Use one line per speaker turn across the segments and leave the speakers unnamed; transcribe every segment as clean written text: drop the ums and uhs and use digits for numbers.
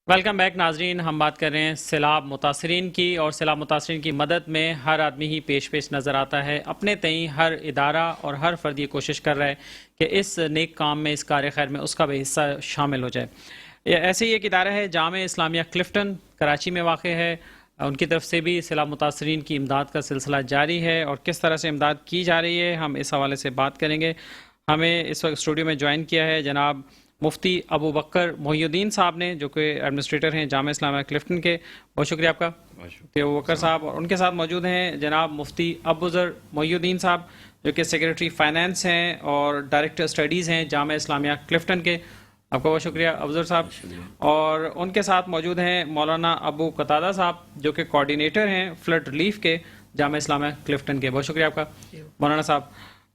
Welcome back ناظرین. ہم بات کر رہے ہیں سیلاب متاثرین کی، اور سیلاب متاثرین کی مدد میں ہر آدمی ہی پیش نظر آتا ہے. اپنے تئیں ہر ادارہ اور ہر فرد یہ کوشش کر رہا ہے کہ اس نیک کام میں، اس کار خیر میں اس کا بھی حصہ شامل ہو جائے. ایسے ہی ایک ادارہ ہے جامعہ اسلامیہ کلفٹن، کراچی میں واقع ہے. ان کی طرف سے بھی سیلاب متاثرین کی امداد کا سلسلہ جاری ہے، اور کس طرح سے امداد کی جا رہی ہے ہم اس حوالے سے بات کریں گے. ہمیں اس وقت اسٹوڈیو میں جوائن کیا ہے جناب مفتی ابو بکر محی الدین صاحب نے، جو کہ ایڈمنسٹریٹر ہیں جامعہ اسلامیہ کلفٹن کے. بہت شکریہ آپ کا مفتی ابو بکر صاحب. اور ان کے ساتھ موجود ہیں جناب مفتی ابوذر محی الدین صاحب، جو کہ سیکریٹری فائنانس ہیں اور ڈائریکٹر اسٹڈیز ہیں جامعہ اسلامیہ کلفٹن کے. آپ کا بہت شکریہ ابوذر صاحب. اور ان کے ساتھ موجود ہیں مولانا ابو قتادہ صاحب، جو کہ کوآرڈینیٹر ہیں فلڈ ریلیف کے جامعہ اسلامیہ کلفٹن کے. بہت شکریہ آپ کا مولانا صاحب.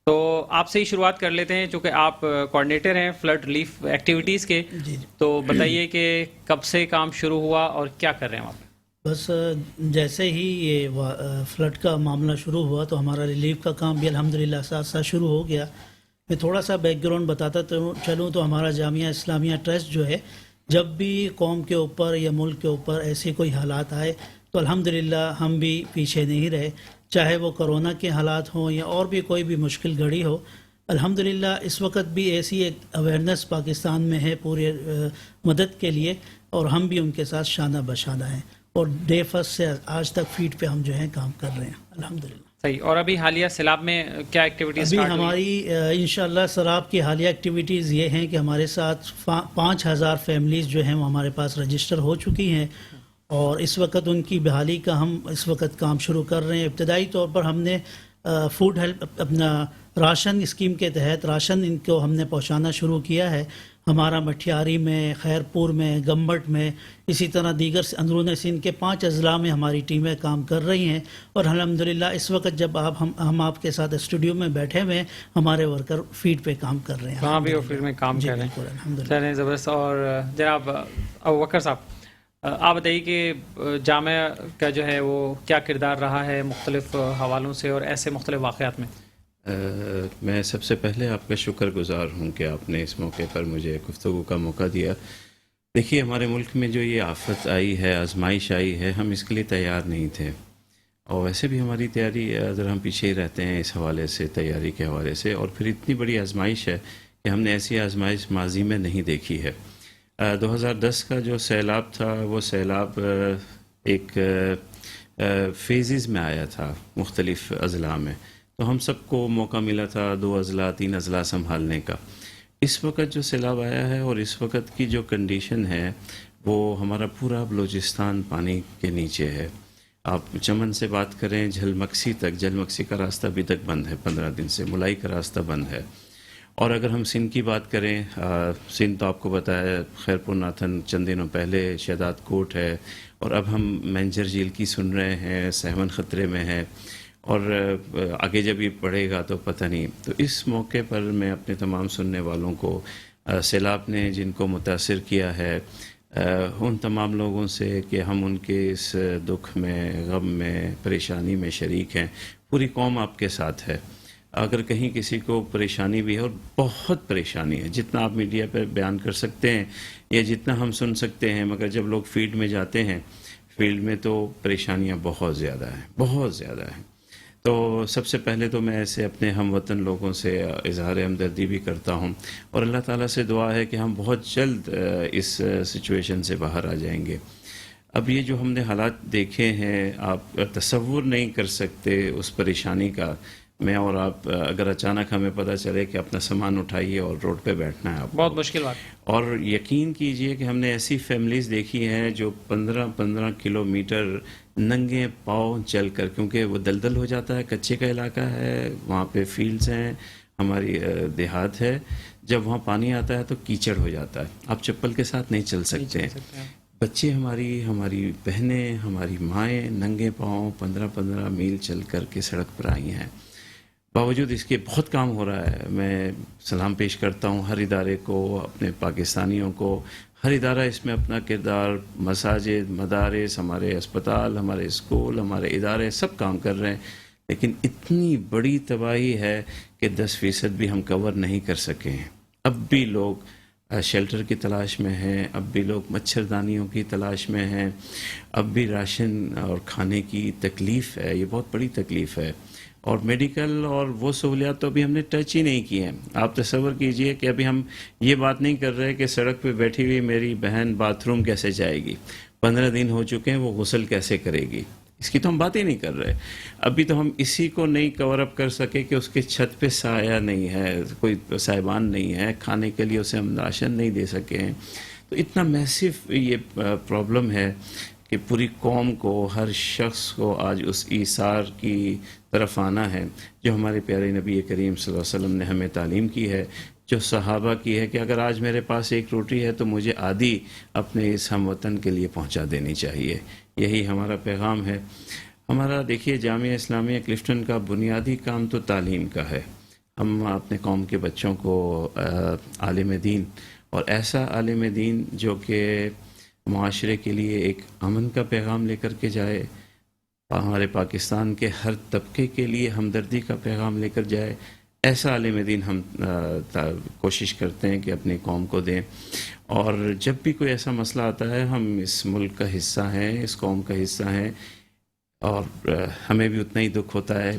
تو آپ سے ہی شروعات کر لیتے ہیں، چونکہ آپ کوآرڈینیٹر ہیں فلڈ ریلیف ایکٹیویٹیز کے. تو بتائیے کہ کب سے کام شروع ہوا اور کیا کر رہے ہیں آپ؟
بس جیسے ہی یہ فلڈ کا معاملہ شروع ہوا تو ہمارا ریلیف کا کام بھی الحمدللہ ساتھ ساتھ شروع ہو گیا. میں تھوڑا سا بیک گراؤنڈ بتاتا چلوں تو ہمارا جامعہ اسلامیہ ٹرسٹ جو ہے، جب بھی قوم کے اوپر یا ملک کے اوپر ایسے کوئی حالات آئے تو الحمدللہ ہم بھی پیچھے نہیں رہے، چاہے وہ کرونا کے حالات ہوں یا اور بھی کوئی بھی مشکل گھڑی ہو. الحمدللہ اس وقت بھی ایسی ایک اویئرنیس پاکستان میں ہے پورے مدد کے لیے، اور ہم بھی ان کے ساتھ شانہ بشانہ ہیں، اور ڈے فرسٹ سے آج تک فیٹ پہ ہم جو ہیں کام کر رہے ہیں الحمدللہ.
صحیح. اور ابھی حالیہ سیلاب میں کیا ایکٹیویٹیز
ابھی ہماری انشاءاللہ سیلاب کی حالیہ ایکٹیویٹیز یہ ہیں کہ ہمارے ساتھ 5000 فیملیز جو ہیں وہ ہمارے پاس رجسٹر ہو چکی ہیں، اور اس وقت ان کی بحالی کا ہم اس وقت کام شروع کر رہے ہیں. ابتدائی طور پر ہم نے فوڈ ہیلپ اپنا راشن اسکیم کے تحت راشن ان کو ہم نے پہنچانا شروع کیا ہے. ہمارا مٹھیاری میں، خیرپور میں، گمبٹ میں، اسی طرح دیگر اندرون سندھ کے 5 اضلاع میں ہماری ٹیمیں کام کر رہی ہیں. اور الحمدللہ اس وقت جب ہم آپ کے ساتھ اسٹوڈیو میں بیٹھے ہوئے ہیں، ہمارے ورکر فیلڈ پہ کام کر رہے ہیں.
وہاں بھی وہ فیلڈ میں کام کر رہے ہیں.
الحمدللہ.
زبردست. اور جناب ابو بکر صاحب، آپ بتائیے کہ جامعہ کا جو ہے وہ کیا کردار رہا ہے مختلف حوالوں سے اور ایسے مختلف واقعات میں؟
میں سب سے پہلے آپ کا شکر گزار ہوں کہ آپ نے اس موقع پر مجھے گفتگو کا موقع دیا. دیکھیے، ہمارے ملک میں جو یہ آفت آئی ہے، آزمائش آئی ہے، ہم اس کے لیے تیار نہیں تھے. اور ویسے بھی ہماری تیاری اگر ہم پیچھے ہی رہتے ہیں اس حوالے سے، تیاری کے حوالے سے. اور پھر اتنی بڑی آزمائش ہے کہ ہم نے ایسی آزمائش ماضی میں نہیں دیکھی ہے. 2010 کا جو سیلاب تھا، وہ سیلاب ایک فیزز میں آیا تھا مختلف اضلاع میں. تو ہم سب کو موقع ملا تھا 2 اضلاع 3 اضلاع سنبھالنے کا. اس وقت جو سیلاب آیا ہے اور اس وقت کی جو کنڈیشن ہے، وہ ہمارا پورا بلوچستان پانی کے نیچے ہے. آپ چمن سے بات کریں جھل مکسی تک، جھل مکسی کا راستہ ابھی تک بند ہے 15 دن سے، ملائی کا راستہ بند ہے. اور اگر ہم سندھ کی بات کریں، سندھ تو آپ کو بتایا خیرپور ناتھن چند دنوں پہلے شہداد کوٹ ہے، اور اب ہم مینجر جھیل کی سن رہے ہیں، سہون خطرے میں ہے، اور آگے جب یہ پڑے گا تو پتہ نہیں. تو اس موقع پر میں اپنے تمام سننے والوں کو، سیلاب نے جن کو متاثر کیا ہے، ان تمام لوگوں سے کہ ہم ان کے اس دکھ میں، غم میں، پریشانی میں شریک ہیں. پوری قوم آپ کے ساتھ ہے. اگر کہیں کسی کو پریشانی بھی ہے، اور بہت پریشانی ہے، جتنا آپ میڈیا پہ بیان کر سکتے ہیں یا جتنا ہم سن سکتے ہیں، مگر جب لوگ فیلڈ میں جاتے ہیں، فیلڈ میں تو پریشانیاں بہت زیادہ ہیں، بہت زیادہ ہیں. تو سب سے پہلے تو میں ایسے اپنے ہم وطن لوگوں سے اظہار ہمدردی بھی کرتا ہوں، اور اللہ تعالیٰ سے دعا ہے کہ ہم بہت جلد اس سچویشن سے باہر آ جائیں گے. اب یہ جو ہم نے حالات دیکھے ہیں، آپ تصور نہیں کر سکتے اس پریشانی کا. میں اور آپ اگر اچانک ہمیں پتہ چلے کہ اپنا سامان اٹھائیے اور روڈ پہ بیٹھنا ہے، آپ
بہت مشکل بات.
اور یقین کیجئے کہ ہم نے ایسی فیملیز دیکھی ہیں جو 15 کلومیٹر ننگے پاؤں چل کر، کیونکہ وہ دلدل ہو جاتا ہے، کچے کا علاقہ ہے، وہاں پہ فیلڈز ہیں، ہماری دیہات ہے. جب وہاں پانی آتا ہے تو کیچڑ ہو جاتا ہے، آپ چپل کے ساتھ نہیں چل سکتے. بچے ہماری بہنیں، ہماری مائیں ننگے پاؤں 15 میل چل کر کے سڑک پر آئی ہیں. باوجود اس کے بہت کام ہو رہا ہے. میں سلام پیش کرتا ہوں ہر ادارے کو، اپنے پاکستانیوں کو. ہر ادارہ اس میں اپنا کردار، مساجد، مدارس، ہمارے اسپتال، ہمارے اسکول، ہمارے ادارے سب کام کر رہے ہیں. لیکن اتنی بڑی تباہی ہے کہ 10% بھی ہم کور نہیں کر سکے ہیں. اب بھی لوگ شیلٹر کی تلاش میں ہیں، اب بھی لوگ مچھردانیوں کی تلاش میں ہیں، اب بھی راشن اور کھانے کی تکلیف ہے، یہ بہت بڑی تکلیف ہے، اور میڈیکل اور وہ سہولیات تو ابھی ہم نے ٹچ ہی نہیں کی ہیں۔ آپ تصور کیجئے کہ ابھی ہم یہ بات نہیں کر رہے کہ سڑک پہ بیٹھی ہوئی میری بہن باتھ روم کیسے جائے گی، 15 دن ہو چکے ہیں، وہ غسل کیسے کرے گی، اس کی تو ہم بات ہی نہیں کر رہے۔ ابھی تو ہم اسی کو نہیں کور اپ کر سکے کہ اس کے چھت پہ سایہ نہیں ہے، کوئی سائبان نہیں ہے، کھانے کے لیے اسے ہم راشن نہیں دے سکے ہیں۔ تو اتنا میسو یہ پرابلم ہے کہ پوری قوم کو، ہر شخص کو آج اس ایثار کی طرف آنا ہے جو ہمارے پیارے نبی کریم صلی اللہ علیہ وسلم نے ہمیں تعلیم کی ہے، جو صحابہ کی ہے کہ اگر آج میرے پاس ایک روٹی ہے تو مجھے آدھی اپنے اس ہم وطن کے لیے پہنچا دینی چاہیے۔ یہی ہمارا پیغام ہے۔ ہمارا دیکھیے جامعہ اسلامیہ کلفٹن کا بنیادی کام تو تعلیم کا ہے۔ ہم اپنے قوم کے بچوں کو عالم دین، اور ایسا عالم دین جو کہ معاشرے کے لیے ایک امن کا پیغام لے کر کے جائے، ہمارے پاکستان کے ہر طبقے کے لیے ہمدردی کا پیغام لے کر جائے، ایسا عالم دین ہم کوشش کرتے ہیں کہ اپنی قوم کو دیں۔ اور جب بھی کوئی ایسا مسئلہ آتا ہے، ہم اس ملک کا حصہ ہیں، اس قوم کا حصہ ہیں، اور ہمیں بھی اتنا ہی دکھ ہوتا ہے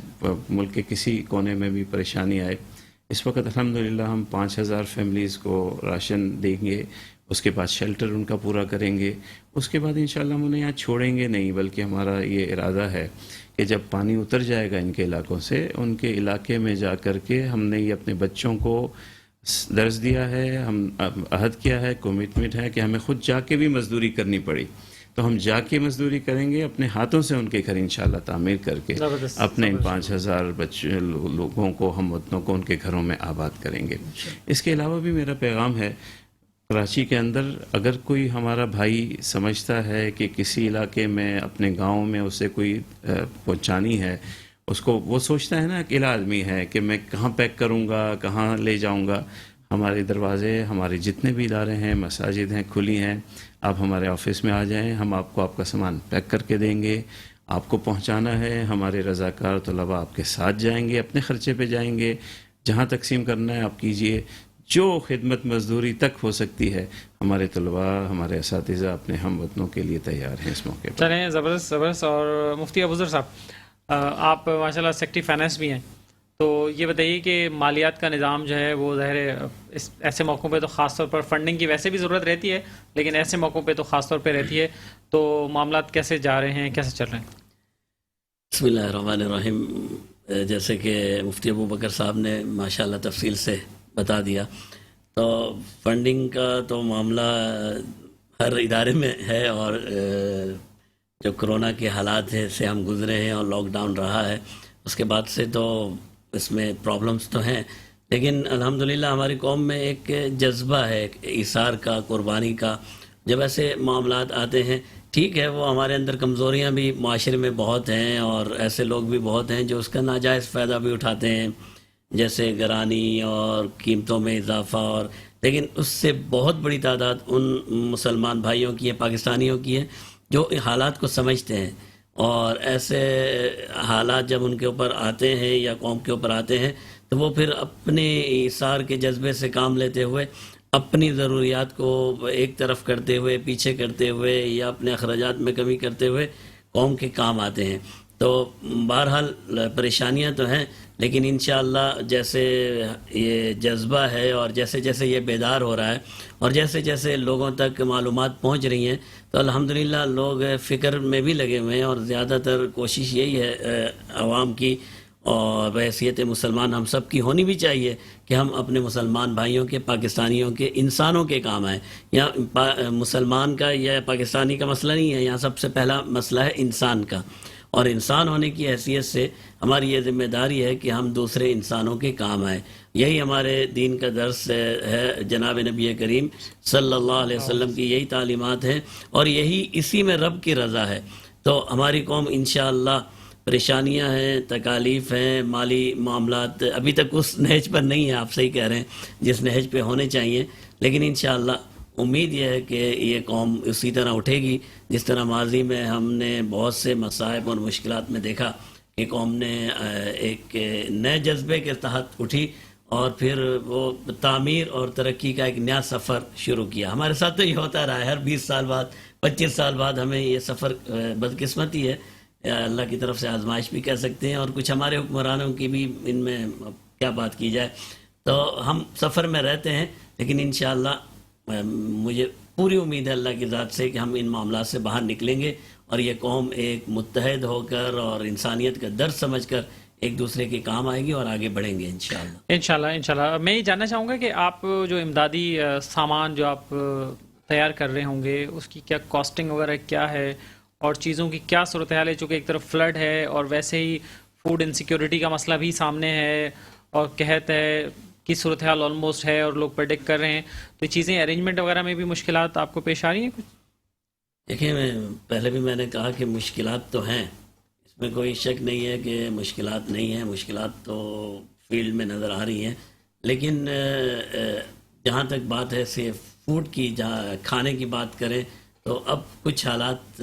ملک کے کسی کونے میں بھی پریشانی آئے۔ اس وقت الحمدللہ ہم 5000 فیملیز کو راشن دیں گے، اس کے بعد شیلٹر ان کا پورا کریں گے، اس کے بعد انشاءاللہ ہم انہیں یہاں چھوڑیں گے نہیں، بلکہ ہمارا یہ ارادہ ہے کہ جب پانی اتر جائے گا ان کے علاقوں سے، ان کے علاقے میں جا کر کے ہم نے یہ اپنے بچوں کو درس دیا ہے، ہم عہد کیا ہے، کمٹمنٹ ہے کہ ہمیں خود جا کے بھی مزدوری کرنی پڑی تو ہم جا کے مزدوری کریں گے، اپنے ہاتھوں سے ان کے گھر انشاءاللہ تعمیر کر کے اپنے ان 5000 بچے لوگوں کو، ہم وطنوں کو ان کے گھروں میں آباد کریں گے۔ اس کے علاوہ بھی میرا پیغام ہے، کراچی کے اندر اگر کوئی ہمارا بھائی سمجھتا ہے کہ کسی علاقے میں اپنے گاؤں میں اسے کوئی پہنچانی ہے، اس کو وہ سوچتا ہے نا، اکیلا آدمی ہے کہ میں کہاں پیک کروں گا، کہاں لے جاؤں گا، ہمارے دروازے، ہمارے جتنے بھی ادارے ہیں، مساجد ہیں، کھلی ہیں، آپ ہمارے آفس میں آ جائیں، ہم آپ کو آپ کا سامان پیک کر کے دیں گے۔ آپ کو پہنچانا ہے، ہمارے رضاکار طلباء آپ کے ساتھ جائیں گے، اپنے خرچے پہ جائیں گے، جہاں تقسیم کرنا ہے آپ کیجئے، جو خدمت مزدوری تک ہو سکتی ہے ہمارے طلباء، ہمارے اساتذہ اپنے ہم وطنوں کے لیے تیار ہیں اس موقع پر۔
چلیں، زبردست۔ اور مفتی ابوذر صاحب، آپ ماشاءاللہ سیکٹری فائنانس بھی ہیں، تو یہ بتائیے کہ مالیات کا نظام جو ہے وہ ظاہر ہے ایسے موقعوں پہ تو خاص طور پر فنڈنگ کی ویسے بھی ضرورت رہتی ہے، لیکن ایسے موقعوں پہ تو خاص طور پہ رہتی ہے، تو معاملات کیسے جا رہے ہیں، کیسے چل رہے ہیں؟
بسم اللہ الرحمن الرحیم۔ جیسے کہ مفتی ابو بکر صاحب نے ماشاءاللہ تفصیل سے بتا دیا، تو فنڈنگ کا تو معاملہ ہر ادارے میں ہے، اور جو کرونا کے حالات ہیں سے ہم گزرے ہیں اور لاک ڈاؤن رہا ہے، اس کے بعد سے تو اس میں پرابلمس تو ہیں، لیکن الحمدللہ ہماری قوم میں ایک جذبہ ہے ایثار کا، قربانی کا۔ جب ایسے معاملات آتے ہیں، ٹھیک ہے، وہ ہمارے اندر کمزوریاں بھی معاشرے میں بہت ہیں، اور ایسے لوگ بھی بہت ہیں جو اس کا ناجائز فائدہ بھی اٹھاتے ہیں، جیسے گرانی اور قیمتوں میں اضافہ، اور لیکن اس سے بہت بڑی تعداد ان مسلمان بھائیوں کی ہے، پاکستانیوں کی ہے، جو حالات کو سمجھتے ہیں، اور ایسے حالات جب ان کے اوپر آتے ہیں یا قوم کے اوپر آتے ہیں تو وہ پھر اپنے ایثار کے جذبے سے کام لیتے ہوئے، اپنی ضروریات کو ایک طرف کرتے ہوئے، پیچھے کرتے ہوئے، یا اپنے اخراجات میں کمی کرتے ہوئے قوم کے کام آتے ہیں۔ تو بہرحال پریشانیاں تو ہیں، لیکن انشاءاللہ جیسے یہ جذبہ ہے، اور جیسے جیسے یہ بیدار ہو رہا ہے، اور جیسے جیسے لوگوں تک معلومات پہنچ رہی ہیں، تو الحمدللہ لوگ فکر میں بھی لگے ہوئے ہیں، اور زیادہ تر کوشش یہی ہے عوام کی، اور بحیثیت مسلمان ہم سب کی ہونی بھی چاہیے کہ ہم اپنے مسلمان بھائیوں کے، پاکستانیوں کے، انسانوں کے کام آئیں۔ یہاں مسلمان کا یا پاکستانی کا مسئلہ نہیں ہے، یہاں سب سے پہلا مسئلہ ہے انسان کا، اور انسان ہونے کی حیثیت سے ہماری یہ ذمہ داری ہے کہ ہم دوسرے انسانوں کے کام آئیں۔ یہی ہمارے دین کا درس ہے، جناب نبی کریم صلی اللہ علیہ وسلم کی یہی تعلیمات ہیں، اور یہی اسی میں رب کی رضا ہے۔ تو ہماری قوم انشاءاللہ، پریشانیاں ہیں، تکالیف ہیں، مالی معاملات ابھی تک اس نہج پر نہیں ہیں، آپ صحیح کہہ رہے ہیں، جس نہج پہ ہونے چاہیے، لیکن انشاءاللہ امید یہ ہے کہ یہ قوم اسی طرح اٹھے گی جس طرح ماضی میں ہم نے بہت سے مصائب اور مشکلات میں دیکھا کہ قوم نے ایک نئے جذبے کے تحت اٹھی، اور پھر وہ تعمیر اور ترقی کا ایک نیا سفر شروع کیا. ہمارے ساتھ تو یہ ہوتا رہا ہے، ہر 20 سال بعد 25 سال بعد ہمیں یہ سفر بدقسمتی ہے یا اللہ کی طرف سے آزمائش بھی کہہ سکتے ہیں، اور کچھ ہمارے حکمرانوں کی بھی ان میں کیا بات کی جائے. تو ہم سفر میں رہتے ہیں، لیکن انشاءاللہ مجھے پوری امید ہے اللہ کی ذات سے کہ ہم ان معاملات سے باہر نکلیں گے اور یہ قوم ایک متحد ہو کر اور انسانیت کا درس سمجھ کر ایک دوسرے کے کام آئے گی اور آگے بڑھیں گے انشاءاللہ.
انشاءاللہ. میں یہ جاننا چاہوں گا کہ آپ جو امدادی سامان جو آپ تیار کر رہے ہوں گے اس کی کیا کاسٹنگ وغیرہ کیا ہے اور چیزوں کی کیا صورتحال ہے، چونکہ ایک طرف فلڈ ہے اور ویسے ہی فوڈ انسیکیورٹی کا مسئلہ بھی سامنے ہے اور قحط ہے کی صورتحال آلموسٹ ہے اور لوگ پریڈکٹ کر رہے ہیں، تو یہ چیزیں ارینجمنٹ وغیرہ میں بھی مشکلات آپ کو پیش آ رہی ہیں کچھ؟
دیکھیں، پہلے بھی میں نے کہا کہ مشکلات تو ہیں، اس میں کوئی شک نہیں ہے کہ مشکلات نہیں ہیں، مشکلات تو فیلڈ میں نظر آ رہی ہیں، لیکن جہاں تک بات ہے صرف فوڈ کی، جہاں کھانے کی بات کریں تو اب کچھ حالات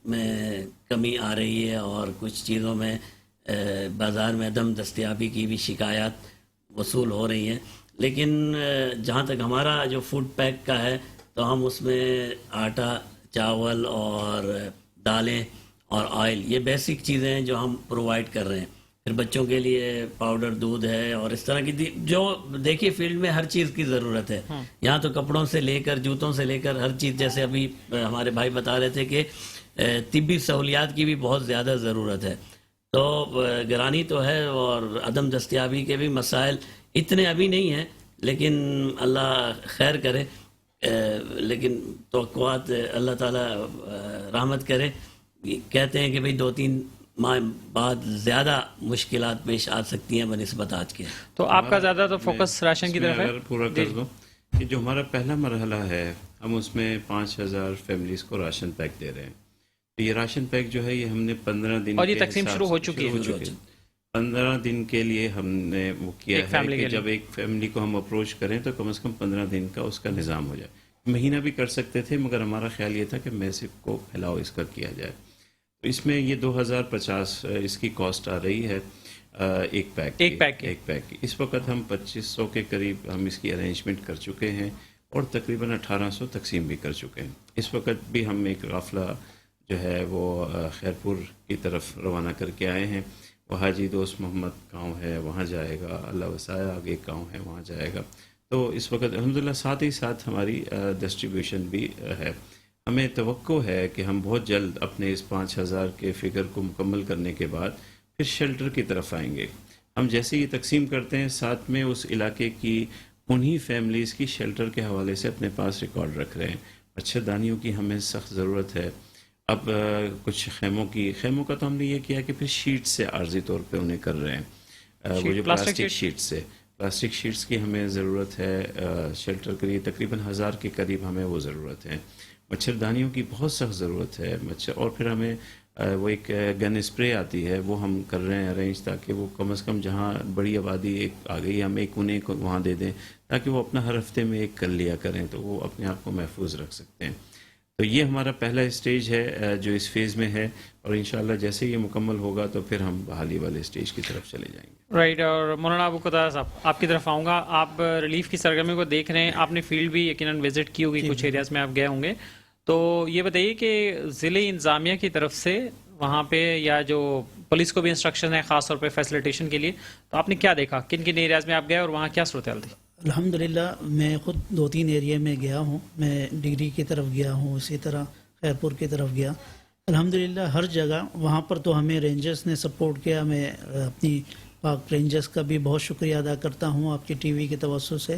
میں کمی آ رہی ہے اور کچھ چیزوں میں بازار میں عدم دستیابی کی بھی شکایات وصول ہو رہی ہیں. لیکن جہاں تک ہمارا جو فوڈ پیک کا ہے تو ہم اس میں آٹا، چاول اور دالیں اور آئل، یہ بیسک چیزیں ہیں جو ہم پرووائڈ کر رہے ہیں. پھر بچوں کے لیے پاؤڈر دودھ ہے اور اس طرح کی جو دیکھیے فیلڈ میں ہر چیز کی ضرورت ہے. یہاں تو کپڑوں سے لے کر جوتوں سے لے کر ہر چیز، جیسے ابھی ہمارے بھائی بتا رہے تھے کہ طبی سہولیات کی بھی بہت زیادہ ضرورت ہے. تو گرانی تو ہے اور عدم دستیابی کے بھی مسائل اتنے ابھی نہیں ہیں، لیکن اللہ خیر کرے. لیکن توقعات اللہ تعالیٰ رحمت کرے. کہتے ہیں کہ بھئی 2-3 ماہ بعد زیادہ مشکلات پیش آ سکتی ہیں بنسبت آج کے.
تو آپ کا زیادہ تو فوکس راشن کی طرف ہے؟
اگر پورا کر دوں کہ جو ہمارا پہلا مرحلہ ہے، ہم اس میں 5000 فیملیز کو راشن پیک دے رہے ہیں. تو یہ راشن پیک جو ہے یہ ہم نے 15 دن
اور یہ تقسیم شروع ہو چکی ہے.
15 دن کے لیے ہم نے وہ کیا ہے کہ جب ایک فیملی کو ہم اپروچ کریں تو کم از کم 15 دن کا اس کا نظام ہو جائے. مہینہ بھی کر سکتے تھے، مگر ہمارا خیال یہ تھا کہ میسیو کو پھیلاؤ اس کا کیا جائے. تو اس میں یہ 2050 اس کی کاسٹ آ رہی ہے ایک پیک. اس وقت ہم 2500 کے قریب ہم اس کی ارینجمنٹ کر چکے ہیں اور تقریباً 1800 تقسیم بھی کر چکے ہیں. اس وقت بھی ہم ایک قافلہ جو ہے وہ خیرپور کی طرف روانہ کر کے آئے ہیں. وہ حاجی دوست محمد گاؤں ہے، وہاں جائے گا. اللہ وسایہ آگے ایک گاؤں ہے، وہاں جائے گا. تو اس وقت الحمدللہ ساتھ ہی ساتھ ہماری ڈسٹریبیوشن بھی ہے. ہمیں توقع ہے کہ ہم بہت جلد اپنے اس 5000 کے فگر کو مکمل کرنے کے بعد پھر شیلٹر کی طرف آئیں گے. ہم جیسے یہ تقسیم کرتے ہیں ساتھ میں اس علاقے کی انہی فیملیز کی شیلٹر کے حوالے سے اپنے پاس ریکارڈ رکھ رہے ہیں. مچھردانیوں کی ہمیں سخت ضرورت ہے. اب کچھ خیموں کا تو ہم نے یہ کیا کہ پھر شیٹ سے عارضی طور پہ انہیں کر رہے ہیں. وہ جو پلاسٹک شیٹس کی ہمیں ضرورت ہے شیلٹر کے لیے. تقریباً 1000 کے قریب ہمیں وہ ضرورت ہے. مچھردانیوں کی بہت سخت ضرورت ہے. اور پھر ہمیں وہ ایک گن اسپرے آتی ہے، وہ ہم کر رہے ہیں ارینج تاکہ وہ کم از کم جہاں بڑی آبادی ایک آ گئی ہم ایک انہیں کو وہاں دے دیں تاکہ وہ اپنا ہر ہفتے میں ایک کر لیا کریں تو وہ اپنے آپ کو محفوظ رکھ سکتے ہیں. تو یہ ہمارا پہلا اسٹیج ہے جو اس فیز میں ہے، اور انشاءاللہ جیسے یہ مکمل ہوگا تو پھر ہم بحالی والے اسٹیج کی طرف چلے جائیں گے.
رائٹ. اور مولانا ابو قتادہ صاحب آپ کی طرف آؤں گا. آپ ریلیف کی سرگرمی کو دیکھ رہے ہیں، آپ نے فیلڈ بھی یقیناً وزٹ کی ہوگی، کچھ ایریاز میں آپ گئے ہوں گے. تو یہ بتائیے کہ ضلع انتظامیہ کی طرف سے وہاں پہ یا جو پولیس کو بھی انسٹرکشن ہے خاص طور پہ فیسیلیٹیشن کے لیے، تو آپ نے کیا دیکھا؟ کن کن ایریاز میں آپ گئے اور وہاں کیا صورتحال تھی؟
الحمدللہ میں خود 2-3 ایریا میں گیا ہوں. میں ڈگری کی طرف گیا ہوں، اسی طرح خیرپور کی طرف گیا. الحمدللہ ہر جگہ وہاں پر تو ہمیں رینجرز نے سپورٹ کیا. میں اپنی پاک رینجرز کا بھی بہت شکریہ ادا کرتا ہوں آپ کی ٹی وی کے توسط سے.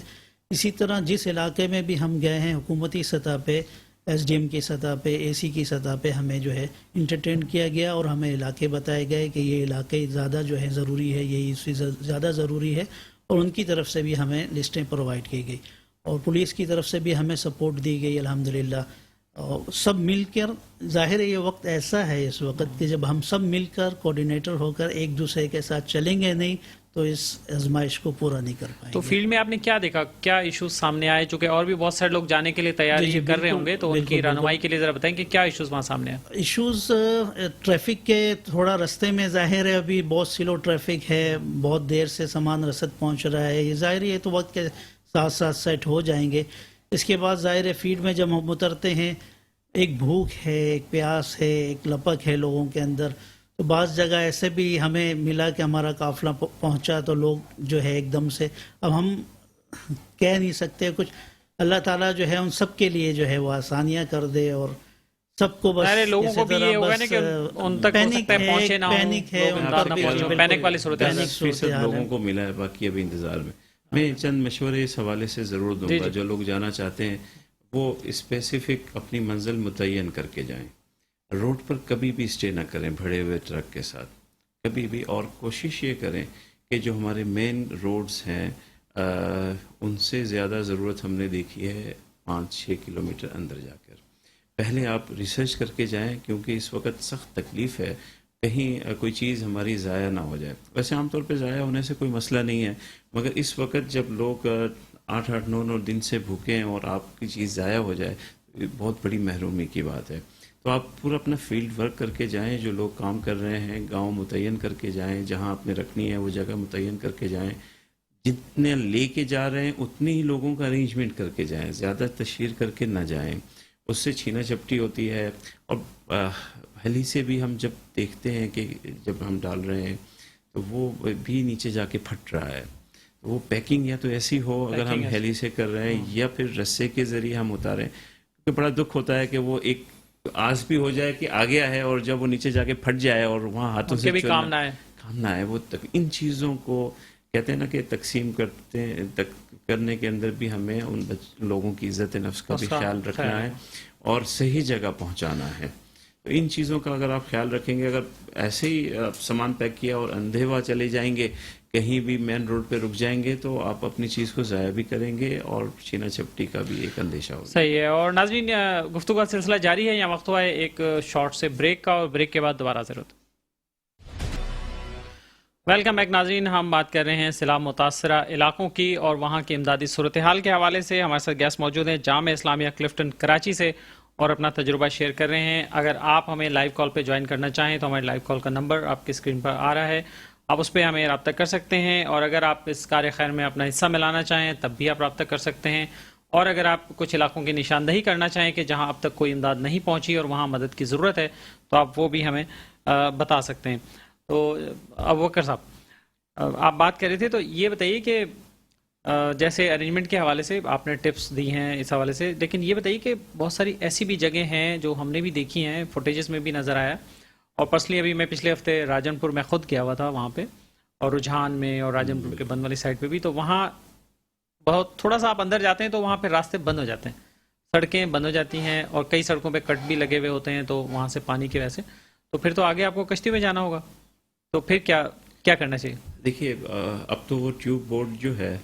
اسی طرح جس علاقے میں بھی ہم گئے ہیں حکومتی سطح پہ، ایس ڈی ایم کی سطح پہ، اے سی کی سطح پہ ہمیں جو ہے انٹرٹین کیا گیا اور ہمیں علاقے بتائے گئے کہ یہ علاقے زیادہ جو ہے ضروری ہے، یہ اس سے زیادہ ضروری ہے، اور ان کی طرف سے بھی ہمیں لسٹیں پرووائڈ کی گئی اور پولیس کی طرف سے بھی ہمیں سپورٹ دی گئی الحمدللہ. اور سب مل کر، ظاہر ہے یہ وقت ایسا ہے اس وقت کہ جب ہم سب مل کر کوآرڈینیٹر ہو کر ایک دوسرے کے ساتھ چلیں گے نہیں تو اس آزمائش کو پورا نہیں کر پائیں
تو
گے.
فیلڈ میں آپ نے کیا دیکھا, کیا ایشوز سامنے آئے, چونکہ اور بھی بہت سارے لوگ جانے کے لیے تیاری
جی،
کر رہے
بالکل،
ہوں گے, تو ان
بالکل،
کی
بالکل.
رہنمائی کے لیے ذرا بتائیں کہ کیا ایشوز وہاں سامنے آئے.
ایشوز ٹریفک کے تھوڑا رستے میں ظاہر ہے ابھی بہت سلو ٹریفک ہے, بہت دیر سے سامان رسد پہنچ رہا ہے. یہ ظاہر ہے تو وقت کے ساتھ ساتھ سیٹ ہو جائیں گے. اس کے بعد ظاہر ہے فیلڈ میں جب ہم اترتے ہیں ایک بھوک ہے, ایک پیاس ہے, ایک لپک ہے لوگوں کے اندر. تو بعض جگہ ایسے بھی ہمیں ملا کہ ہمارا قافلہ پہنچا تو لوگ جو ہے ایک دم سے, اب ہم کہہ نہیں سکتے کچھ, اللہ تعالیٰ جو ہے ان سب کے لیے جو ہے وہ آسانیاں کر دے اور سب کو بس
ظاہر ہے لوگوں
اسی
کو بھی
طرح
یہ ہوگا نا
بس
کہ ان تک ہو
پینک
سکتا ہے
ہے,
پہنچے نہ ہوں,
پینک ہے
لوگ
ان
امداد
پر
نہ
بھی,
پہنچے,
بالکل
پینک والی صورتحال ہے.
10% لوگوں کو ملا ہے, باقی ابھی انتظار میں. میں چند مشورے اس حوالے سے ضرور دوں گا. جو لوگ جانا چاہتے ہیں وہ اسپیسیفک اپنی منزل متعین کر کے جائیں. روڈ پر کبھی بھی اسٹے نہ کریں بھرے ہوئے ٹرک کے ساتھ کبھی بھی, اور کوشش یہ کریں کہ جو ہمارے مین روڈز ہیں ان سے زیادہ ضرورت ہم نے دیکھی ہے 5-6 کلومیٹر اندر جا کر. پہلے آپ ریسرچ کر کے جائیں, کیونکہ اس وقت سخت تکلیف ہے کہیں کوئی چیز ہماری ضائع نہ ہو جائے. ویسے عام طور پہ ضائع ہونے سے کوئی مسئلہ نہیں ہے, مگر اس وقت جب لوگ 8-8 9 دن سے بھوکے ہیں اور آپ کی چیز ضائع ہو جائے تو بہت بڑی محرومی کی بات ہے. تو آپ پورا اپنا فیلڈ ورک کر کے جائیں, جو لوگ کام کر رہے ہیں گاؤں متعین کر کے جائیں, جہاں آپ نے رکھنی ہے وہ جگہ متعین کر کے جائیں, جتنے لے کے جا رہے ہیں اتنی ہی لوگوں کا ارینجمنٹ کر کے جائیں, زیادہ تشہیر کر کے نہ جائیں, اس سے چھینا جھپٹی ہوتی ہے. اور ہلی سے بھی ہم جب دیکھتے ہیں کہ جب ہم ڈال رہے ہیں تو وہ بھی نیچے جا کے پھٹ رہا ہے. وہ پیکنگ یا تو ایسی ہو اگر ہم ہیلی سے کر رہے ہیں یا پھر رسے کے ذریعے ہم اتاریں, کیونکہ بڑا دکھ ہوتا ہے کہ وہ ایک آس بھی ہو جائے کہ آ گیا ہے اور جب وہ نیچے جا کے پھٹ جائے اور وہاں ہاتھوں سے
بھی کام نہ
ہے. وہ ان چیزوں کو کہتے ہیں نا کہ تقسیم کرنے کے اندر بھی ہمیں ان لوگوں کی عزت نفس کا بھی خیال رکھنا ہے اور صحیح جگہ پہنچانا ہے. تو ان چیزوں کا اگر آپ خیال رکھیں گے, اگر ایسے ہی آپ سامان پیک کیا اور اندھے ہوا چلے جائیں گے, کہیں بھی مین روڈ پہ رک جائیں گے, تو آپ اپنی چیز کو ضائع بھی کریں گے اور چھینا چھپٹی کا بھی ایک اندیشہ ہوگا.
صحیح ہے. اور ناظرین گفتگو کا سلسلہ جاری ہے, یا وقت ہوا ہے ایک شارٹ سے بریک کا, اور بریک کے بعد دوبارہ ضرورت. ویلکم بیک ناظرین, ہم بات کر رہے ہیں سیلاب متاثرہ علاقوں کی اور وہاں کی امدادی صورتحال کے حوالے سے. ہمارے ساتھ گیسٹ موجود ہیں جامعہ اسلامیہ کلفٹن کراچی سے اور اپنا تجربہ شیئر کر رہے ہیں. اگر آپ ہمیں لائیو کال پہ جوائن کرنا چاہیں تو ہمارے لائیو کال کا نمبر آپ کی اسکرین پر آ رہا ہے, آپ اس پہ ہمیں رابطہ کر سکتے ہیں. اور اگر آپ اس کار خیر میں اپنا حصہ ملانا چاہیں تب بھی آپ رابطہ کر سکتے ہیں. اور اگر آپ کچھ علاقوں کی نشاندہی کرنا چاہیں کہ جہاں اب تک کوئی امداد نہیں پہنچی اور وہاں مدد کی ضرورت ہے, تو آپ وہ بھی ہمیں بتا سکتے ہیں. تو ابوبکر صاحب, آپ بات کر رہے تھے, تو یہ بتائیے کہ جیسے ارینجمنٹ کے حوالے سے آپ نے ٹپس دی ہیں اس حوالے سے, لیکن یہ بتائیے کہ بہت ساری ایسی بھی جگہیں ہیں جو ہم نے بھی دیکھی ہیں, فوٹیجز میں بھی نظر آیا, اور پرسنلی ابھی میں پچھلے ہفتے راجن پور میں خود گیا ہوا تھا وہاں پہ, اور رجحان میں اور راجن پور کے بند والی سائڈ پہ بھی, تو وہاں بہت تھوڑا سا آپ اندر جاتے ہیں تو وہاں پہ راستے بند ہو جاتے ہیں, سڑکیں بند ہو جاتی ہیں, اور کئی سڑکوں پہ کٹ بھی لگے ہوئے ہوتے ہیں, تو وہاں سے پانی کی وجہ سے, تو پھر تو آگے آپ کو کشتی میں جانا ہوگا, تو پھر کیا کرنا چاہیے؟
دیکھیے اب تو وہ ٹیوب بورڈ جو ہے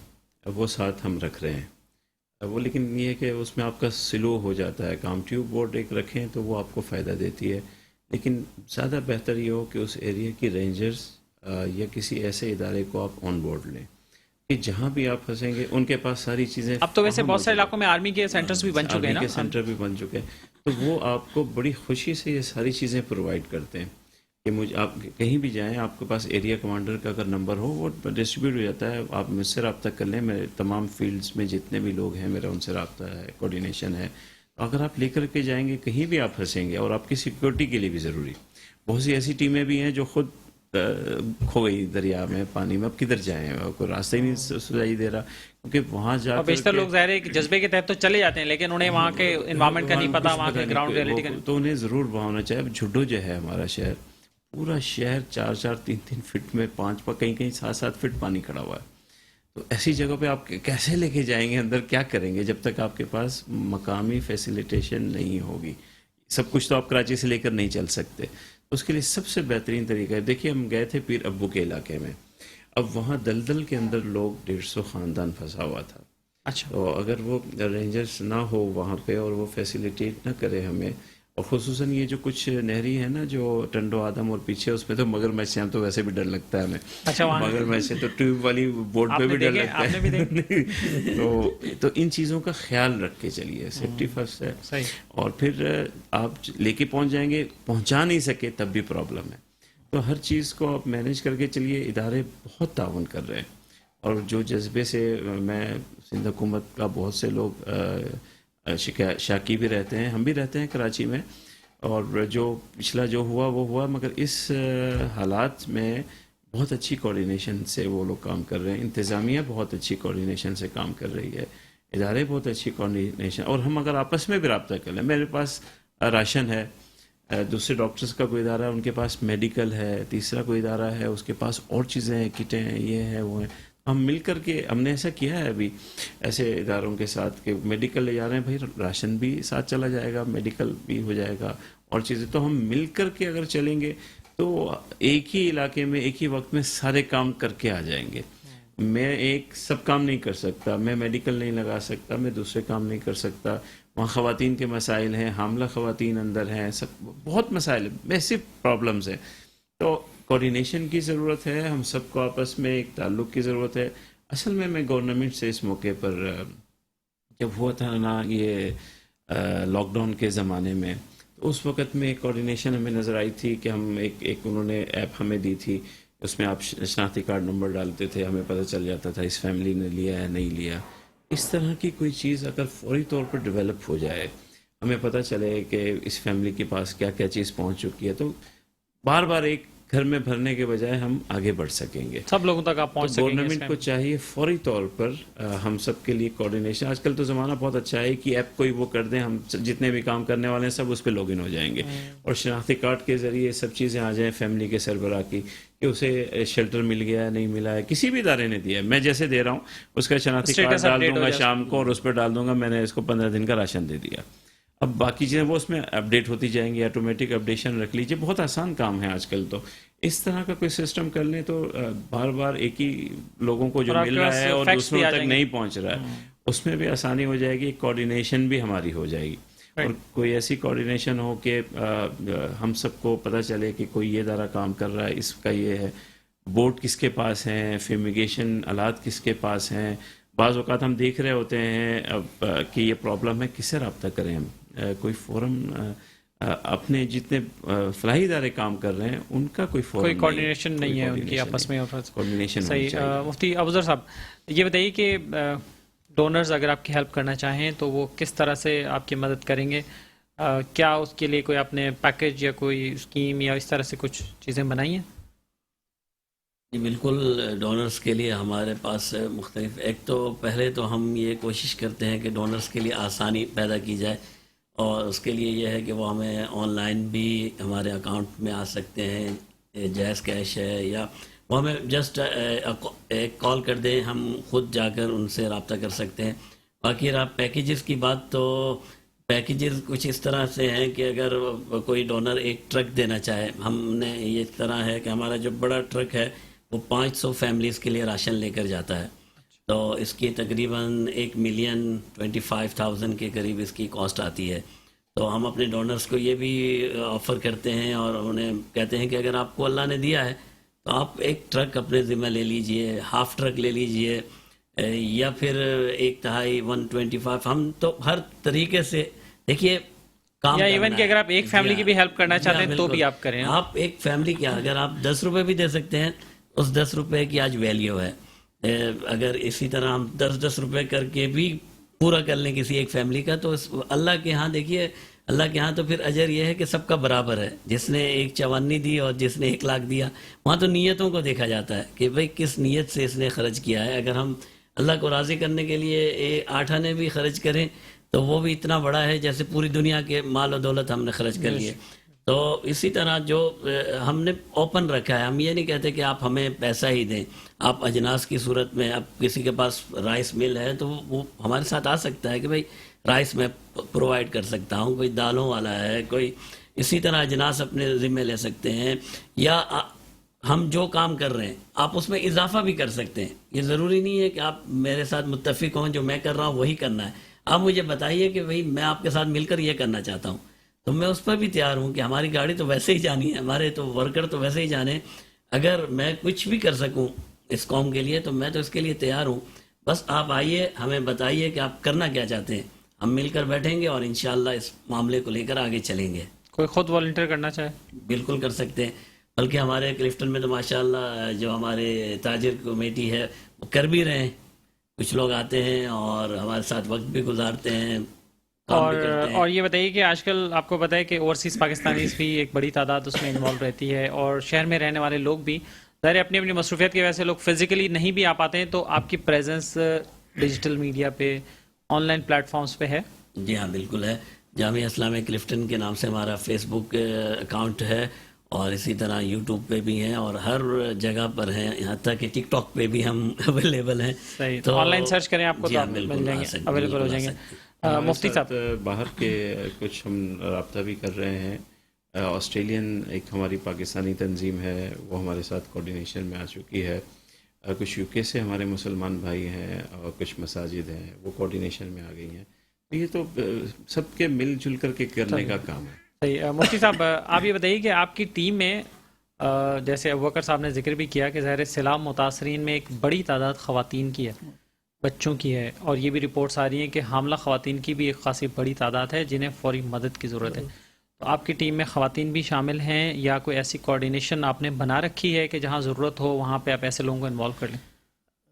وہ ساتھ ہم رکھ رہے ہیں, وہ لیکن یہ ہے کہ اس میں آپ کا سلو ہو جاتا ہے کام. ٹیوب بورڈ ایک رکھیں تو وہ آپ کو فائدہ دیتی ہے, لیکن زیادہ بہتر یہ ہو کہ اس ایریا کی رینجرز یا کسی ایسے ادارے کو آپ آن بورڈ لیں کہ جہاں بھی آپ پھنسیں گے ان کے پاس ساری چیزیں.
اب تو ویسے بہت سارے علاقوں میں آرمی کے سینٹرز بھی بن چکے ہیں نا,
آرمی کے سینٹر بھی بن چکے ہیں, تو وہ آپ کو بڑی خوشی سے یہ ساری چیزیں پرووائڈ کرتے ہیں کہ آپ کہیں بھی جائیں, آپ کے پاس ایریا کمانڈر کا اگر نمبر ہو وہ ڈسٹریبیوٹ ہو جاتا ہے, آپ مجھ سے رابطہ کر لیں, میرے تمام فیلڈز میں جتنے بھی لوگ ہیں میرا ان سے رابطہ ہے, کوارڈینیشن ہے. اگر آپ لے کر کے جائیں گے کہیں بھی آپ پھنسیں گے, اور آپ کی سیکورٹی کے لیے بھی ضروری, بہت سی ایسی ٹیمیں بھی ہیں جو خود کھو گئی دریا میں, پانی میں, اب کدھر جائیں, کوئی راستہ ہی نہیں سجائی دے رہا, کیونکہ وہاں جا کر
بیشتر لوگ ظاہر ہے کہ جذبے کے تحت تو چلے جاتے ہیں, لیکن انہیں وہاں کے انوائرمنٹ کا نہیں پتا, وہاں کے گراؤنڈ ریئلٹی کا نہیں,
تو انہیں ضرور وہاں ہونا چاہیے. اب جھڈو جو ہے ہمارا شہر, پورا شہر 4-4 3-3 فٹ میں 5 کہیں 7-7 فٹ پانی کھڑا ہوا ہے, تو ایسی جگہ پہ آپ کیسے لے کے جائیں گے اندر, کیا کریں گے جب تک آپ کے پاس مقامی فیسیلیٹیشن نہیں ہوگی. سب کچھ تو آپ کراچی سے لے کر نہیں چل سکتے, اس کے لیے سب سے بہترین طریقہ ہے, دیکھیے ہم گئے تھے پیر ابو کے علاقے میں, اب وہاں دلدل کے اندر لوگ 150 خاندان پھنسا ہوا تھا.
اچھا,
تو اگر وہ رینجرز نہ ہو وہاں پہ اور وہ فیسیلیٹیٹ نہ کرے ہمیں, اور خصوصاً یہ جو کچھ نہری ہے نا جو ٹنڈو آدم اور پیچھے اس میں تو مگر مچھلیاں تو ویسے بھی ڈر لگتا ہے ہمیں.
اچھا وہاں
مگر مچھلی تو ٹیوب والی بوٹ پہ بھی ڈر لگتا
آپ نے بھی دیکھے
ہے. تو ان چیزوں کا خیال رکھ کے چلیے, سیفٹی فرسٹ ہے.
صحیح.
اور پھر آپ لے کے پہنچ جائیں گے, پہنچا نہیں سکے تب بھی پرابلم ہے. تو ہر چیز کو آپ مینیج کر کے چلیے. ادارے بہت تعاون کر رہے ہیں, اور جو جذبے سے میں سندھ حکومت کا بہت سے لوگ شاکی بھی رہتے ہیں, ہم بھی رہتے ہیں کراچی میں, اور جو پچھلا جو ہوا وہ ہوا, مگر اس حالات میں بہت اچھی کوارڈینیشن سے وہ لوگ کام کر رہے ہیں. انتظامیہ بہت اچھی کوارڈینیشن سے کام کر رہی ہے, ادارے بہت اچھی کوارڈینیشن. اور ہم اگر آپس میں بھی رابطہ کر لیں, میرے پاس راشن ہے, دوسرے ڈاکٹرز کا کوئی ادارہ ہے ان کے پاس میڈیکل ہے, تیسرا کوئی ادارہ ہے اس کے پاس اور چیزیں ہیں, کٹیں ہیں, یہ ہے وہ ہیں, ہم مل کر کے ہم نے ایسا کیا ہے ابھی ایسے اداروں کے ساتھ کہ میڈیکل لے جا رہے ہیں, بھائی راشن بھی ساتھ چلا جائے گا, میڈیکل بھی ہو جائے گا, اور چیزیں. تو ہم مل کر کے اگر چلیں گے تو ایک ہی علاقے میں ایک ہی وقت میں سارے کام کر کے آ جائیں گے. میں ایک سب کام نہیں کر سکتا, میں میڈیکل نہیں لگا سکتا, میں دوسرے کام نہیں کر سکتا. وہاں خواتین کے مسائل ہیں, حاملہ خواتین اندر ہیں, سب بہت مسائل ہیں, میسو پرابلمز ہیں. تو کوارڈینیشن کی ضرورت ہے, ہم سب کو آپس میں ایک تعلق کی ضرورت ہے. اصل میں گورنمنٹ سے اس موقع پر جب ہوا تھا نا یہ لاک ڈاؤن کے زمانے میں, تو اس وقت میں ایک کوارڈینیشن ہمیں نظر آئی تھی کہ ہم ایک انہوں نے ایپ ہمیں دی تھی, اس میں آپ شناختی کارڈ نمبر ڈالتے تھے, ہمیں پتہ چل جاتا تھا اس فیملی نے لیا ہے نہیں لیا. اس طرح کی کوئی چیز اگر فوری طور پر ڈیولپ ہو جائے, ہمیں پتہ چلے کہ اس فیملی کے پاس کیا کیا چیز پہنچ چکی ہے, تو بار بار ایک گھر میں بھرنے کے بجائے ہم آگے بڑھ سکیں گے,
سب لوگوں تک آپ پہنچ سکیں گے.
گورنمنٹ کو چاہیے فوری طور پر ہم سب کے لیے کوارڈینیشن. آج کل تو زمانہ بہت اچھا ہے کہ ایپ کوئی وہ کر دیں, ہم جتنے بھی کام کرنے والے ہیں سب اس پہ لاگ ان ہو جائیں گے, اور شناختی کارڈ کے ذریعے سب چیزیں آ جائیں فیملی کے سربراہ کی, کہ اسے شیلٹر مل گیا ہے نہیں ملا ہے, کسی بھی ادارے نے دیا ہے, میں جیسے دے رہا ہوں اس کا شناختی کارڈ ڈال دوں گا شام کو, اور اس پہ ڈال دوں گا میں نے اس کو 15 دن کا راشن دے دیا. اب باقی چیزیں وہ اس میں اپڈیٹ ہوتی جائیں گی, آٹومیٹک اپڈیشن رکھ لیجیے, بہت آسان کام ہے آج کل. تو اس طرح کا کوئی سسٹم کر لیں تو بار بار ایک ہی لوگوں کو جو مل رہا ہے اور دوسروں تک نہیں پہنچ رہا ہے, اس میں بھی آسانی ہو جائے گی, کوارڈینیشن بھی ہماری ہو جائے گی. اور کوئی ایسی کوارڈینیشن ہو کہ ہم سب کو پتہ چلے کہ کوئی یہ ادارہ کام کر رہا ہے, اس کا یہ ہے, بورڈ کس کے پاس ہیں, فیمیگیشن آلات کس کے پاس ہیں. بعض اوقات ہم دیکھ رہے ہوتے ہیں اب کہ یہ پرابلم ہے, کس سے رابطہ کریں ہم, کوئی فورم اپنے جتنے فلاحی ادارے کام کر رہے ہیں ان کا کوئی فورم,
کوئی کوارڈینیشن نہیں ہے ان کی آپس میں. صحیح. مفتی ابوذر صاحب یہ بتائیے کہ ڈونرز اگر آپ کی ہیلپ کرنا چاہیں تو وہ کس طرح سے آپ کی مدد کریں گے, کیا اس کے لیے کوئی آپ نے پیکج یا کوئی اسکیم یا اس طرح سے کچھ چیزیں بنائی ہیں؟
جی بالکل, ڈونرز کے لیے ہمارے پاس مختلف, ایک تو پہلے تو ہم یہ کوشش کرتے ہیں کہ ڈونرز کے لیے آسانی پیدا کی جائے, اور اس کے لیے یہ ہے کہ وہ ہمیں آن لائن بھی ہمارے اکاؤنٹ میں آ سکتے ہیں, جائز کیش ہے, یا وہ ہمیں جسٹ ایک کال کر دیں, ہم خود جا کر ان سے رابطہ کر سکتے ہیں. باقی رہا پیکیجز کی بات, تو پیکیجز کچھ اس طرح سے ہیں کہ اگر کوئی ڈونر ایک ٹرک دینا چاہے, ہم نے یہ طرح ہے کہ ہمارا جو بڑا ٹرک ہے وہ 500 فیملیز کے لیے راشن لے کر جاتا ہے, تو اس کی تقریباً 1,25,000 کے قریب اس کی کاسٹ آتی ہے. تو ہم اپنے ڈونرز کو یہ بھی آفر کرتے ہیں اور انہیں کہتے ہیں کہ اگر آپ کو اللہ نے دیا ہے تو آپ ایک ٹرک اپنے ذمہ لے لیجئے, ہاف ٹرک لے لیجئے, یا پھر 1/3 125. ہم تو ہر طریقے سے دیکھیے کام,
یا ایون کہ اگر آپ ایک فیملی کی بھی ہیلپ کرنا چاہتے ہیں تو بھی آپ کریں.
آپ ایک فیملی کیا, اگر آپ 10 روپے بھی دے سکتے ہیں, اس 10 روپے کی آج ویلیو ہے. اگر اسی طرح ہم 10 روپے کر کے بھی پورا کر لیں کسی ایک فیملی کا, تو اللہ کے ہاں دیکھیے, اللہ کے ہاں تو پھر اجر یہ ہے کہ سب کا برابر ہے. جس نے 1 چوانی دی اور جس نے 1 لاکھ دیا, وہاں تو نیتوں کو دیکھا جاتا ہے کہ بھئی کس نیت سے اس نے خرچ کیا ہے. اگر ہم اللہ کو راضی کرنے کے لیے 8 آنے بھی خرچ کریں تو وہ بھی اتنا بڑا ہے جیسے پوری دنیا کے مال و دولت ہم نے خرچ کر لیے. تو اسی طرح جو ہم نے اوپن رکھا ہے, ہم یہ نہیں کہتے کہ آپ ہمیں پیسہ ہی دیں, آپ اجناس کی صورت میں, اب کسی کے پاس رائس مل ہے تو وہ ہمارے ساتھ آ سکتا ہے کہ بھئی رائس میں پرووائڈ کر سکتا ہوں, کوئی دالوں والا ہے, کوئی اسی طرح اجناس اپنے ذمہ لے سکتے ہیں, یا ہم جو کام کر رہے ہیں آپ اس میں اضافہ بھی کر سکتے ہیں. یہ ضروری نہیں ہے کہ آپ میرے ساتھ متفق ہوں, جو میں کر رہا ہوں وہی کرنا ہے. آپ مجھے بتائیے کہ بھئی میں آپ کے ساتھ مل کر یہ کرنا چاہتا ہوں, تو میں اس پر بھی تیار ہوں کہ ہماری گاڑی تو ویسے ہی جانی ہے, ہمارے تو ورکر تو ویسے ہی جانے, اگر میں کچھ بھی کر سکوں اس قوم کے لیے تو میں تو اس کے لیے تیار ہوں. بس آپ آئیے, ہمیں بتائیے کہ آپ کرنا کیا چاہتے ہیں, ہم مل کر بیٹھیں گے اور انشاءاللہ اس معاملے کو لے کر آگے چلیں گے.
کوئی خود والنٹیئر کرنا چاہے؟
بالکل کر سکتے ہیں, بلکہ ہمارے کلفٹن میں تو ماشاءاللہ جو ہمارے تاجر کمیٹی ہے وہ کر بھی رہے ہیں. کچھ لوگ آتے ہیں اور ہمارے ساتھ وقت بھی گزارتے ہیں, کام بھی کرتے ہیں.
اور یہ بتائیے کہ آج کل آپ کو پتہ ہے کہ اوورسیز پاکستانیز بھی ایک بڑی تعداد اس میں انوالو رہتی ہے, اور شہر میں رہنے والے لوگ بھی ظاہر اپنی اپنی مصروفیت کی وجہ سے لوگ فزیکلی نہیں بھی آ پاتے ہیں, تو آپ کی پریزنس ڈیجیٹل میڈیا پہ, آن لائن پلیٹ فارمز پہ ہے؟
جی ہاں بالکل ہے. جامعہ اسلامیہ کلفٹن کے نام سے ہمارا فیس بک اکاؤنٹ ہے, اور اسی طرح یوٹیوب پہ بھی ہیں, اور ہر جگہ پر ہیں, یہاں تک کہ ٹک ٹاک پہ بھی ہم اویلیبل ہیں.
صحیح, تو آن لائن سرچ کریں آپ کو تو آپ
بالکل
مل جائیں گے, اویلیبل ہو جائیں گے. مفتی صاحب,
باہر کے کچھ ہم رابطہ بھی کر رہے ہیں. آسٹریلین ایک ہماری پاکستانی تنظیم ہے, وہ ہمارے ساتھ کوارڈینیشن میں آ چکی ہے. کچھ یو کے سے ہمارے مسلمان بھائی ہیں, اور کچھ مساجد ہیں وہ کوارڈینیشن میں آ گئی ہیں. یہ تو سب کے مل جل کر کے کرنے کا کام ہے.
صحیح. مفتی صاحب, آپ یہ بتائیے کہ آپ کی ٹیم میں جیسے ابوبکر صاحب نے ذکر بھی کیا کہ ظاہر سیلاب متاثرین میں ایک بڑی تعداد خواتین کی ہے, بچوں کی ہے, اور یہ بھی رپورٹس آ رہی ہیں کہ حاملہ خواتین کی بھی ایک خاصی بڑی تعداد ہے جنہیں فوری مدد کی ضرورت ہے. تو آپ کی ٹیم میں خواتین بھی شامل ہیں, یا کوئی ایسی کوارڈینیشن آپ نے بنا رکھی ہے کہ جہاں ضرورت ہو وہاں پہ آپ ایسے لوگوں کو انوالو کر لیں؟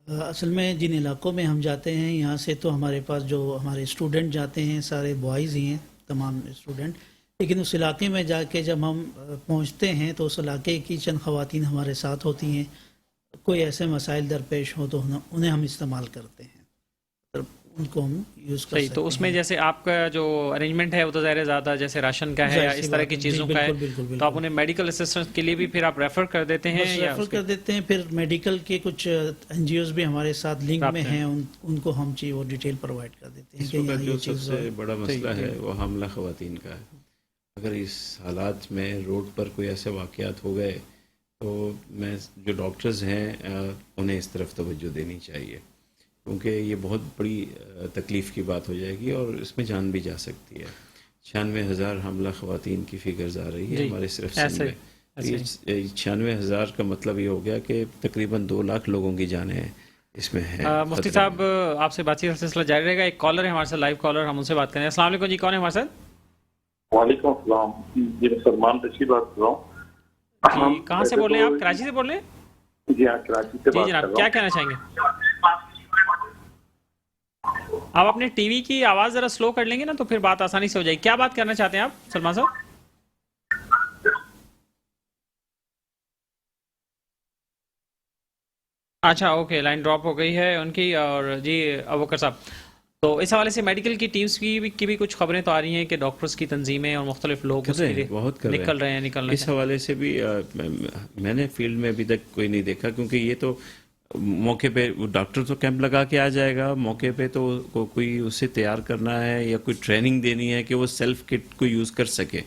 اصل میں جن علاقوں میں ہم جاتے ہیں یہاں سے تو ہمارے پاس جو ہمارے اسٹوڈنٹ جاتے ہیں سارے بوائز ہی ہیں, تمام اسٹوڈنٹ, لیکن اس علاقے میں جا کے جب ہم پہنچتے ہیں تو اس علاقے کی چند خواتین ہمارے ساتھ ہوتی ہیں. کوئی ایسے مسائل درپیش ہو تو انہیں ہم استعمال کرتے ہیں, ان کو ہم یوز کر
صحیح. تو اس میں جیسے آپ کا جو ارینجمنٹ ہے وہ تو ظاہر زیادہ جیسے راشن کا ہے یا اس طرح کی چیزوں کا ہے, تو آپ انہیں میڈیکل اسسٹنس کے لیے بھی پھر آپ ریفر کر دیتے ہیں؟
ریفر کر دیتے ہیں. پھر میڈیکل کے کچھ این جی اوز بھی ہمارے ساتھ لنک میں ہیں, ان کو ہم وہ ڈیٹیل پرووائڈ کر دیتے ہیں.
اس وقت جو سب سے بڑا مسئلہ ہے وہ حاملہ خواتین کا ہے. اگر اس حالات میں روڈ پر کوئی ایسے واقعات ہو گئے تو میں جو ڈاکٹرز ہیں انہیں اس طرف توجہ دینی چاہیے, کیونکہ یہ بہت بڑی تکلیف کی بات ہو جائے گی اور اس میں جان بھی جا سکتی ہے. 96,000 حاملہ خواتین کی فگرز آ رہی ہے ہمارے صرف سندھ میں. 96,000 کا مطلب یہ ہو گیا کہ تقریباً 2 لاکھ لوگوں کی جانیں اس میں ہیں.
مفتی صاحب, آپ سے بات چیت کا سلسلہ جاری رہے گا. ایک کالر ہے ہمارے ساتھ, لائیو کالر, ہم ان سے بات کریں. السلام علیکم جی, کون ہے ہمارے ساتھ؟
وعلیکم السلام جی, میں سلمان رشید بات کر رہا ہوں.
جی, کہاں سے بول رہے ہیں آپ؟ کراچی سے بول رہے ہیں؟
جی ہاں, کراچی سے
جی
بات کر
جناب,
رہا ہوں.
کیا کہنا چاہیں گے آپ؟ اپنے ٹی وی کی آواز ذرا سلو کر لیں گے نا تو پھر بات آسانی سے ہو جائے گی. کیا بات کرنا چاہتے ہیں آپ سلمان صاحب؟ اچھا, اوکے, لائن ڈراپ ہو گئی ہے ان کی. اور جی ابوبکر صاحب, تو اس حوالے سے میڈیکل کی ٹیمز کی بھی کچھ خبریں تو آ رہی ہیں کہ ڈاکٹرز کی تنظیمیں اور مختلف لوگ اس کے لیے نکل رہے ہیں.
اس حوالے سے بھی میں نے فیلڈ میں ابھی تک کوئی نہیں دیکھا, کیونکہ یہ تو موقع پہ ڈاکٹر تو کیمپ لگا کے آ جائے گا, موقع پہ تو کوئی اسے تیار کرنا ہے یا کوئی ٹریننگ دینی ہے کہ وہ سیلف کٹ کو یوز کر سکے.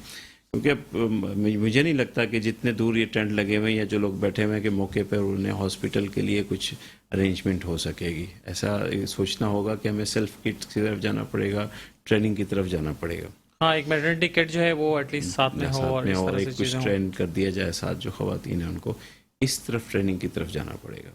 کیونکہ مجھے نہیں لگتا کہ جتنے دور یہ ٹینٹ لگے ہوئے ہیں یا جو لوگ بیٹھے ہوئے ہیں کہ موقع پر انہیں ہاسپٹل کے لیے کچھ ارینجمنٹ ہو سکے گی. ایسا سوچنا ہوگا کہ ہمیں سیلف کٹ کی طرف جانا پڑے گا, ٹریننگ کی طرف جانا پڑے گا.
ہاں, ایک میٹرنٹی کٹ جو ہے وہ ایٹ لیسٹ ساتھ میں ہو, اور اس طرح سے
کچھ ٹرین کر دیا جائے ساتھ جو خواتین ہیں ان کو اس طرف ٹریننگ کی طرف جانا پڑے گا.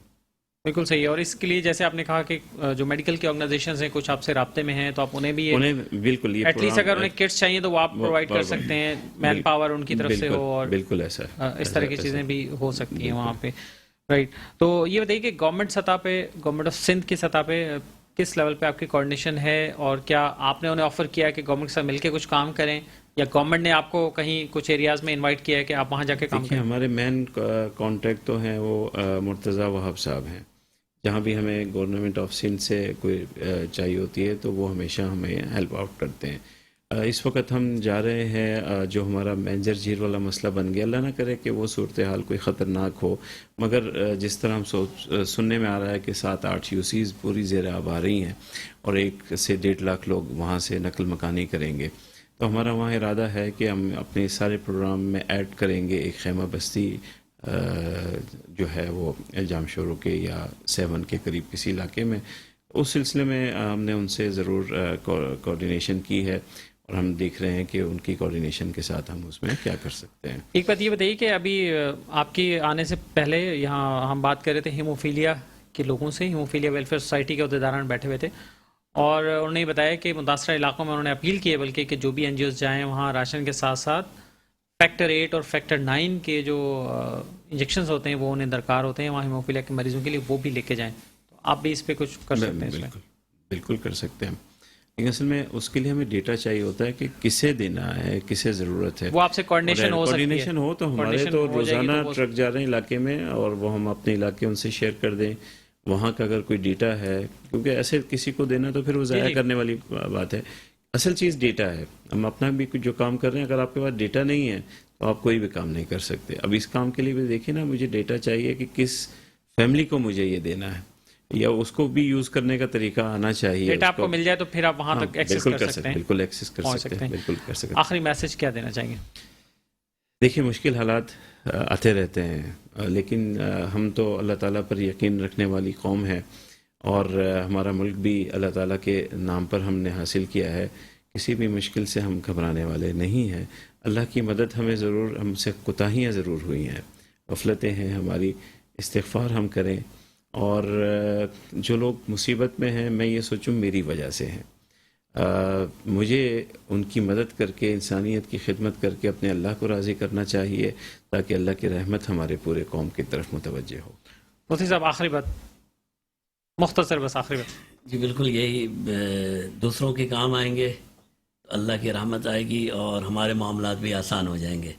بالکل صحیح. اور اس کے لیے جیسے آپ نے کہا کہ جو میڈیکل کی آرگنائزیشنز ہیں کچھ آپ سے رابطے میں ہیں, تو آپ انہیں بھی
بالکل
ایٹ لیسٹ اگر انہیں کٹس چاہیے تو وہ آپ پرووائڈ کر سکتے ہیں, مین پاور ان کی طرف سے ہو, اور
بالکل ایسا
اس طرح کی چیزیں بھی ہو سکتی ہیں وہاں پہ. رائٹ. تو یہ بتائیے کہ گورنمنٹ سطح پہ, گورنمنٹ آف سندھ کی سطح پہ کس لیول پہ آپ کی کوارڈینیشن ہے, اور کیا آپ نے انہیں آفر کیا ہے کہ گورنمنٹ کے ساتھ مل کے کچھ کام کریں, یا گورنمنٹ نے آپ کو کہیں کچھ ایریاز میں انوائٹ کیا ہے کہ آپ وہاں جا کے کام کریں؟
ہمارے مین کانٹیکٹ تو ہیں وہ مرتضیٰ وہاب صاحب ہیں. جہاں بھی ہمیں گورنمنٹ آف سندھ سے کوئی چاہیے ہوتی ہے تو وہ ہمیشہ ہمیں ہیلپ آؤٹ کرتے ہیں. اس وقت ہم جا رہے ہیں, جو ہمارا مینجر جھیل والا مسئلہ بن گیا, اللہ نہ کرے کہ وہ صورتحال کوئی خطرناک ہو, مگر جس طرح ہم سننے میں آ رہا ہے کہ 7-8 یوسیز پوری زیر آب آ رہی ہیں اور 1 سے 1.5 لاکھ لوگ وہاں سے نقل مکانی کریں گے, تو ہمارا وہاں ارادہ ہے کہ ہم اپنے سارے پروگرام میں ایڈ کریں گے ایک خیمہ بستی جو ہے وہ الجام شورو کے یا 7 کے قریب کسی علاقے میں. اس سلسلے میں ہم نے ان سے ضرور کوارڈینیشن کی ہے, اور ہم دیکھ رہے ہیں کہ ان کی کوارڈینیشن کے ساتھ ہم اس میں کیا کر سکتے ہیں.
ایک بات یہ بتائیے کہ ابھی آپ کی آنے سے پہلے یہاں ہم بات کر رہے تھے ہیموفیلیا کے لوگوں سے، ہیموفیلیا ویلفیئر سوسائٹی کے عہدیداران بیٹھے ہوئے تھے، اور انہوں نے بتایا کہ متاثرہ علاقوں میں انہوں نے اپیل کی ہے بلکہ کہ جو بھی این جی اوز جائیں وہاں راشن کے ساتھ ساتھ فیکٹر 8 اور فیکٹر 9 کے جو انجیکشنز ہوتے ہیں وہ انہیں درکار ہوتے ہیں وہاں ہیموفیلیا کے مریضوں کے لیے، وہ بھی لے کے جائیں. تو آپ بھی اس پہ کچھ کر سکتے ہیں.
بالکل بالکل کر سکتے ہیں. لیکن اصل میں اس کے لیے ہمیں ڈیٹا چاہیے ہوتا ہے کہ کسے دینا ہے، کسے ضرورت ہے.
وہ آپ سے کوارڈینیشن ہو سکتی ہے.
کوارڈینیشن ہو تو ہمارے تو روزانہ ٹرک جا رہے ہیں علاقے میں، اور وہ ہم اپنے علاقے ان سے شیئر کر دیں. وہاں کا اگر کوئی ڈیٹا ہے، کیونکہ ایسے کسی کو دینا تو پھر وہ ضائع کرنے والی بات ہے. اصل چیز ڈیٹا ہے. ہم اپنا بھی کچھ جو کام کر رہے ہیں، اگر آپ کے پاس ڈیٹا نہیں ہے تو آپ کوئی بھی کام نہیں کر سکتے. اب اس کام کے لیے بھی دیکھیں نا، مجھے ڈیٹا چاہیے کہ کس فیملی کو مجھے یہ دینا ہے، یا اس کو بھی یوز کرنے کا طریقہ آنا چاہیے.
ڈیٹا آپ کو مل جائے تو پھر آپ وہاں تک ایکسس کر سکتے ہیں.
بالکل ایکسس کر سکتے ہیں. بالکل کر سکتے ہیں.
آخری میسج کیا دینا چاہیں گے؟
دیکھیے، مشکل حالات آتے رہتے ہیں، لیکن ہم تو اللہ تعالیٰ پر یقین رکھنے والی قوم ہے، اور ہمارا ملک بھی اللہ تعالیٰ کے نام پر ہم نے حاصل کیا ہے. کسی بھی مشکل سے ہم گھبرانے والے نہیں ہیں. اللہ کی مدد ہمیں ضرور، ہم سے کوتاہیاں ضرور ہوئی ہیں، غفلتیں ہیں ہماری. استغفار ہم کریں، اور جو لوگ مصیبت میں ہیں میں یہ سوچوں میری وجہ سے ہیں. مجھے ان کی مدد کر کے، انسانیت کی خدمت کر کے اپنے اللہ کو راضی کرنا چاہیے، تاکہ اللہ کی رحمت ہمارے پورے قوم کی طرف متوجہ ہو.
مفتی صاحب آخری بات، مختصر بس آخری بات.
جی بالکل، یہی دوسروں کے کام آئیں گے، اللہ کی رحمت آئے گی، اور ہمارے معاملات بھی آسان ہو جائیں گے،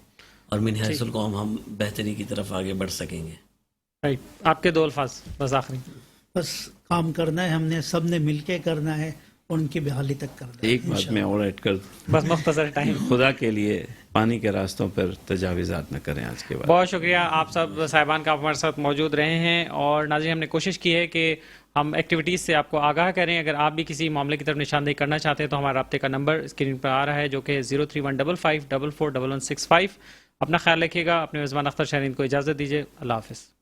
اور من حیث القوم ہم بہتری کی طرف آگے بڑھ سکیں گے.
رائٹ، آپ کے 2 الفاظ بس آخری.
بس کام کرنا ہے، ہم نے سب نے مل کے کرنا ہے، ان کی بحالی تک کرنا ہے.
ایک بات میں اور ایڈ کر دوں،
بس مختصر ٹائم.
خدا کے لیے پانی کے راستوں پر تجاوزات نہ کریں آج کے بعد.
بہت شکریہ آپ سب صاحبان کا ہمارے ساتھ موجود رہے ہیں. اور ناظرین، ہم نے کوشش کی ہے کہ ہم ایکٹیویٹیز سے آپ کو آگاہ کریں. اگر آپ بھی کسی معاملے کی طرف نشاندہی کرنا چاہتے ہیں تو ہمارا رابطے کا نمبر اسکرین پر آ رہا ہے، جو کہ 03155441165. اپنا خیال رکھیے گا. اپنے میزبان اختر شاہرین کو اجازت دیجیے. اللہ حافظ.